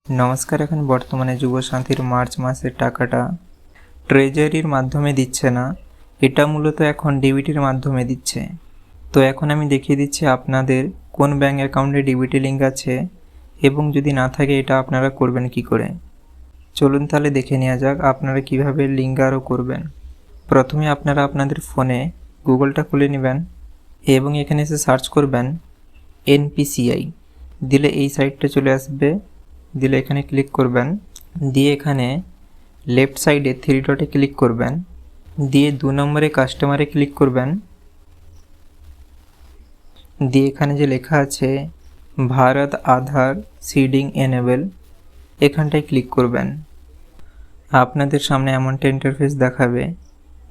নমস্কার। এখন বর্তমানে যুবসাথীর মার্চ মাসের টাকাটা ট্রেজারির মাধ্যমে দিচ্ছে না, এটা মূলত এখন ডিবিটির মাধ্যমে দিচ্ছে। তো এখন আমি দেখিয়ে দিচ্ছি আপনাদের কোন ব্যাঙ্ক অ্যাকাউন্টে ডিবিটি লিঙ্ক আছে এবং যদি না থাকে এটা আপনারা করবেন কি করে। চলুন তাহলে দেখে নেওয়া যাক আপনারা কিভাবে লিঙ্ক আরও করবেন। প্রথমে আপনারা আপনাদের ফোনে গুগলটা খুলে নেবেন এবং এখানে এসে সার্চ করবেন এনপিসিআই, দিলে এই সাইটটা চলে আসবে। দিলে এখানে ক্লিক করবেন, দিয়ে এখানে লেফট সাইডে 3 ডটে ক্লিক করবেন, দিয়ে 2 নম্বরে কাস্টমারে ক্লিক করবেন, দিয়ে এখানে যে লেখা আছে ভারত আধার সিডিং এনেবল, এখানটায় ক্লিক করবেন। আপনাদের সামনে এমনটা ইন্টারফেস দেখাবে।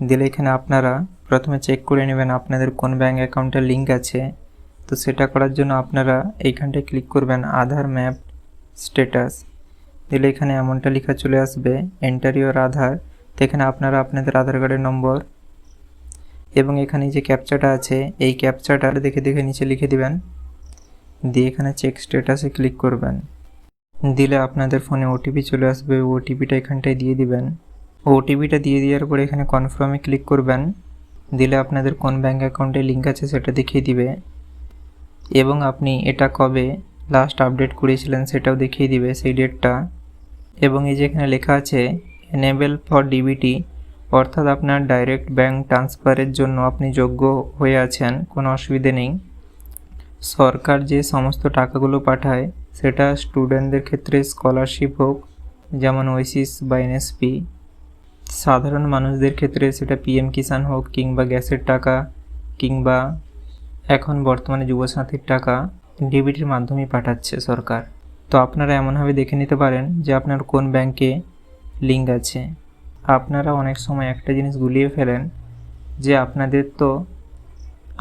দিলে এখানে আপনারা প্রথমে চেক করে নেবেন আপনাদের কোন ব্যাঙ্ক অ্যাকাউন্টের লিঙ্ক আছে। তো সেটা করার জন্য আপনারা এইখানটায় ক্লিক করবেন আধার ম্যাপ স্ট্যাটাস, দিলে এখানে এমনটা লেখা চলে আসবে এন্টার ইউর আধার। তো এখানে আপনারা আপনাদের আধার কার্ডের নম্বর এবং এখানে যে ক্যাপচাটা আছে এই ক্যাপচাটা দেখে দেখে নিচে লিখে দিবেন, দিয়ে এখানে চেক স্ট্যাটাসে ক্লিক করবেন। দিলে আপনাদের ফোনে ওটিপি চলে আসবে, ওটিপিটা এখানটায় দিয়ে দিবেন। ওটিপিটা দিয়ে দেওয়ার পরে এখানে কনফার্মে ক্লিক করবেন। দিলে আপনাদের কোন ব্যাঙ্ক অ্যাকাউন্টে লিঙ্ক আছে সেটা দেখিয়ে দিবে এবং আপনি এটা কবে লাস্ট আপডেট করেছিলেন সেটাও দেখিয়ে দিবে সেই ডেটটা। এবং এই যে এখানে লেখা আছে এনেবল ফর ডিবিটি, অর্থাৎ আপনার ডাইরেক্ট ব্যাঙ্ক ট্রান্সফারের জন্য আপনি যোগ্য হয়ে আছেন, কোনো অসুবিধে নেই। সরকার যে সমস্ত টাকাগুলো পাঠায় সেটা স্টুডেন্টদের ক্ষেত্রে স্কলারশিপ হোক যেমন ওয়েসিস বা এনএসপি, সাধারণ মানুষদের ক্ষেত্রে সেটা পিএম কিষাণ হোক কিংবা গ্যাসের টাকা কিংবা এখন বর্তমানে যুবসাথীর টাকা ডিবিটির মাধ্যমেই পাঠাচ্ছে সরকার। তো আপনারা এমনভাবে দেখে নিতে পারেন যে আপনার কোন ব্যাংকে লিঙ্ক আছে। আপনারা অনেক সময় একটা জিনিস গুলিয়ে ফেলেন যে আপনাদের তো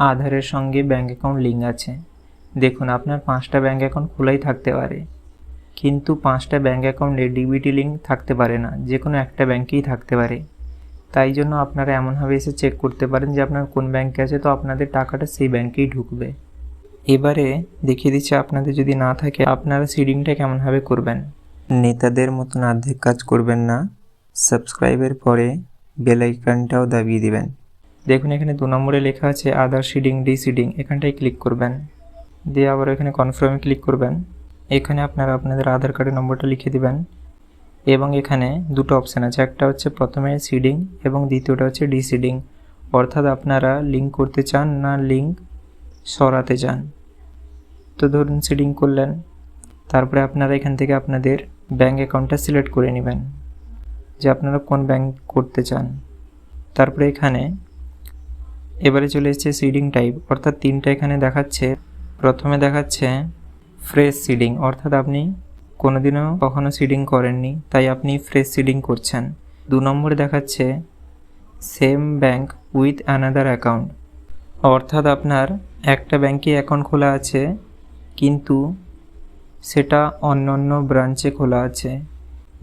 আধারের সঙ্গে ব্যাঙ্ক অ্যাকাউন্ট লিঙ্ক আছে। দেখুন আপনার 5টা ব্যাঙ্ক অ্যাকাউন্ট খোলাই থাকতে পারে, কিন্তু 5টা ব্যাঙ্ক অ্যাকাউন্টে ডিবিটি লিঙ্ক থাকতে পারে না, যে কোনো একটা ব্যাঙ্কেই থাকতে পারে। তাই জন্য আপনারা এমনভাবে এসে চেক করতে পারেন যে আপনার কোন ব্যাঙ্কে আছে, তো আপনাদের টাকাটা সেই ব্যাঙ্কেই ঢুকবে। এবারে দেখিয়ে দিচ্ছি আপনাদের যদি না থাকে আপনারা সিডিংটা কেমনভাবে করবেন। নেতাদের মতন অর্ধেক কাজ করবেন না, সাবস্ক্রাইবের পরে বেল আইকনটাও দাবিয়ে দিবেন। দেখুন এখানে 2 নম্বরে লেখা আছে আধার সিডিং ডিসিডিং, এখানটায় ক্লিক করবেন, দিয়ে আবার এখানে কনফার্মে ক্লিক করবেন। এখানে আপনারা আপনাদের আধার কার্ডের নম্বরটা লিখে দিবেন এবং এখানে 2টো অপশান আছে, একটা হচ্ছে প্রথমে সিডিং এবং দ্বিতীয়টা হচ্ছে ডিসিডিং, অর্থাৎ আপনারা লিঙ্ক করতে চান না লিঙ্ক সরাতে চান। তো ধরুন সিডিং করলেন, তারপরে আপনারা এখান থেকে আপনাদের ব্যাঙ্ক অ্যাকাউন্টটা সিলেক্ট করে নেবেন যে আপনারা কোন ব্যাঙ্ক করতে চান। তারপরে এখানে এবারে চলে এসেছে সিডিং টাইপ, অর্থাৎ 3টা এখানে দেখাচ্ছে। প্রথমে দেখাচ্ছে ফ্রেশ সিডিং, অর্থাৎ আপনি কোনোদিনও কখনো সিডিং করেননি তাই আপনি ফ্রেশ সিডিং করছেন। 2 নম্বরে দেখাচ্ছে same bank with another account, অর্থাৎ আপনার একটা ব্যাঙ্কে অ্যাকাউন্ট খোলা আছে কিন্তু সেটা অন্য অন্য ব্রাঞ্চে খোলা আছে।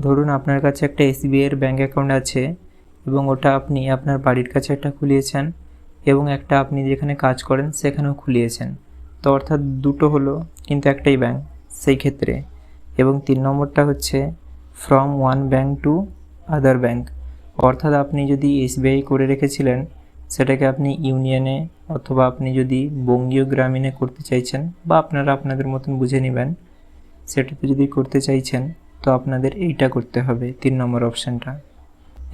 ধরুন আপনার কাছে একটা এসবিআইয়ের ব্যাঙ্ক অ্যাকাউন্ট আছে এবং ওটা আপনি আপনার বাড়ির কাছে একটা খুলিয়েছেন এবং একটা আপনি যেখানে কাজ করেন সেখানেও খুলিয়েছেন, তো অর্থাৎ 2টো হলো কিন্তু একটাই ব্যাঙ্ক সেই ক্ষেত্রে। এবং 3 নম্বরটা হচ্ছে from one bank to other bank, অর্থাৎ আপনি যদি এসবিআই করে রেখেছিলেন সেটাকে আপনি ইউনিয়নে অথবা আপনি যদি বঙ্গীয় গ্রামীণে করতে চাইছেন বা আপনারা আপনাদের মতন বুঝে নেবেন, সেটাতে যদি করতে চাইছেন তো আপনাদের এইটা করতে হবে 3 নম্বর অপশানটা।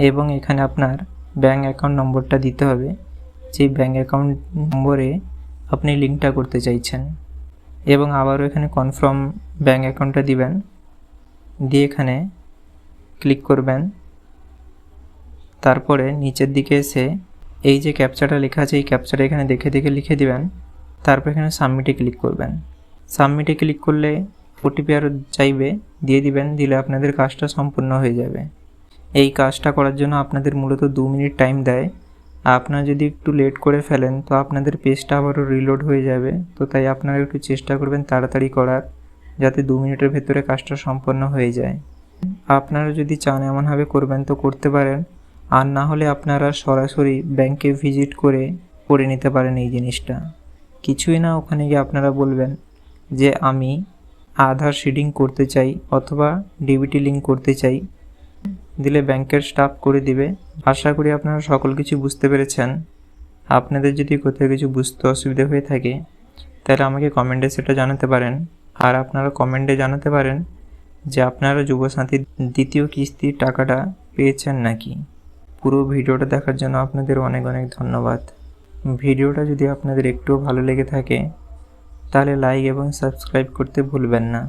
এবং এখানে আপনার ব্যাঙ্ক অ্যাকাউন্ট নম্বরটা দিতে হবে, যে ব্যাঙ্ক অ্যাকাউন্ট নম্বরে আপনি লিঙ্কটা করতে চাইছেন। এবং আবারও এখানে কনফার্ম ব্যাঙ্ক অ্যাকাউন্টটা দিবেন, দিয়ে এখানে ক্লিক করবেন। তারপরে নিচের দিকে এসে এই যে ক্যাপচাটা লেখা আছে এই ক্যাপচাটা এখানে দেখে দেখে লিখে দিবেন। তারপর এখানে সাবমিটে ক্লিক করবেন। সাবমিটে ক্লিক করলে ওটিপি আরও চাইবে, দিয়ে দিবেন, দিলে আপনাদের কাজটা সম্পূর্ণ হয়ে যাবে। এই কাজটা করার জন্য আপনাদের মূলত 2 মিনিট টাইম দেয়। আপনারা যদি একটু লেট করে ফেলেন তো আপনাদের পেজটা আবারও রিলোড হয়ে যাবে। তো তাই আপনারা একটু চেষ্টা করবেন তাড়াতাড়ি করার, যাতে 2 মিনিটের ভেতরে কাজটা সম্পন্ন হয়ে যায়। আপনারা যদি চান এমনভাবে করবেন তো করতে পারেন, আর না হলে আপনারা সরাসরি ব্যাংকে ভিজিট করে নিতে পারেন এই জিনিসটা। কিছুই না, ওখানে গিয়ে আপনারা বলবেন যে আমি আধার সিডিং করতে চাই অথবা ডিবিটি লিঙ্ক করতে চাই, দিলে ব্যাংকের স্টাফ করে দিবে। আশা করি আপনারা সকল কিছু বুঝতে পেরেছেন। আপনাদের যদি কোথাও কিছু বুঝতে অসুবিধা হয়ে থাকে তাহলে আমাকে কমেন্টে সেটা জানাতে পারেন। আর আপনারা কমেন্টে জানাতে পারেন যে আপনারা যুবসাথীর দ্বিতীয় কিস্তির টাকাটা পেয়েছেন নাকি। পুরো ভিডিওটা দেখার জন্য আপনাদের অনেক অনেক ধন্যবাদ। ভিডিওটা যদি আপনাদের একটুও ভালো লেগে থাকে তাহলে লাইক এবং সাবস্ক্রাইব করতে ভুলবেন না।